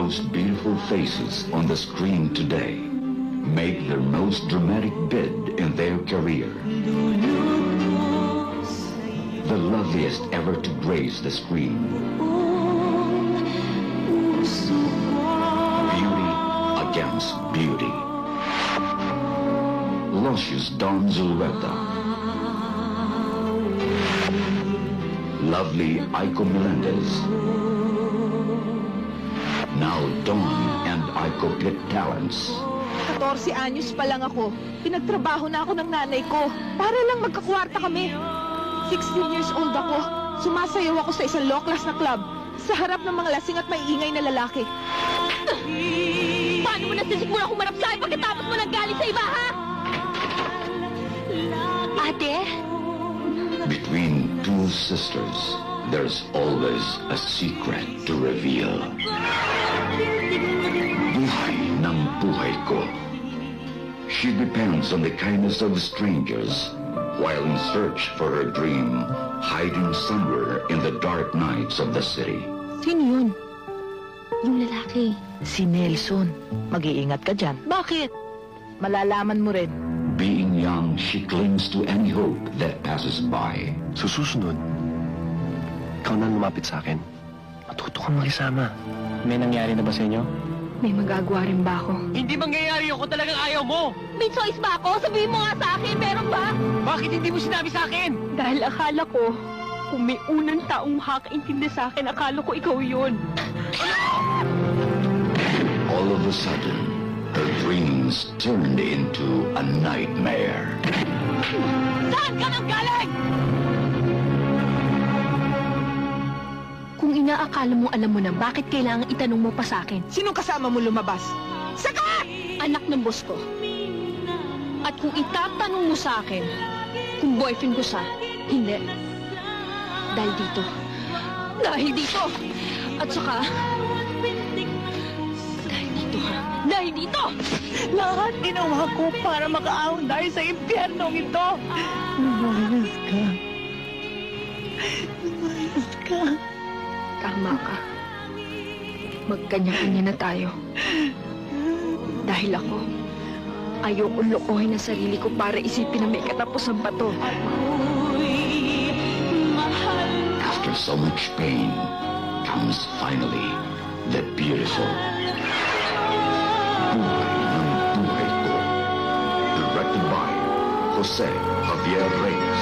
most beautiful faces on the screen today make their most dramatic bid in their career. The loveliest ever to grace the screen. Beauty against beauty. Luscious Dawn Zulueta. Lovely Aiko Melendez. Now Dawn and Aiko Pit Talents. 14 anyos pa lang ako. Pinagtrabaho na ako ng nanay ko. Para lang magkakwarta kami. 16 years old ako. Sumasayaw ako sa isang low-class na club. Sa harap ng mga lasing at maiingay na lalaki. Paano mo nasisigmura humarap sa akin pagkatapos mo nanggaling sa iba, ha? Ate? Between two sisters, there's always a secret to reveal. Buhay ng buhay ko. She depends on the kindness of strangers while in search for her dream, hiding somewhere in the dark nights of the city. Sino yun? Yung lalaki. Si Nelson. Mag-iingat ka dyan. Bakit? Malalaman mo rin. Being young, she clings to any hope that passes by. Sa susunod, ikaw na lumapit sa akin. Matuto kang makisama. May nangyari na ba sa inyo? May magagawa rin ba ako? Hindi mangyayari yun kung talagang ayaw mo! May choice ba ako? Sabihin mo nga sa akin, meron ba? Bakit hindi mo sinabi sa akin? Dahil akala ko, kung may unang taong makakaintindi sa akin, akala ko ikaw yun. All of a sudden, her dreams turned into a nightmare. Saan ka nang galing? Kung inaakala mo alam mo na, bakit kailangan itanong mo pa sa akin? Sinong kasama mo lumabas? Sagot! Anak ng boss ko. At kung itatanong mo sa akin, kung boyfriend ko siya, hindi. Dahil dito. Dahil dito! At saka... Dahil dito, ha? Dahil dito! Lahat ginawa ko para makaahon tayo sa impyernong ito. Lumayas ka. Lumayas ka. Tama ka. Magkanya-kanya na tayo. Dahil ako, ayokong lokohin ang sarili ko para isipin na may katapusan pa to. After so much pain, comes finally the beautiful. Buhay ng buhay ko. Directed by Jose Javier Reyes.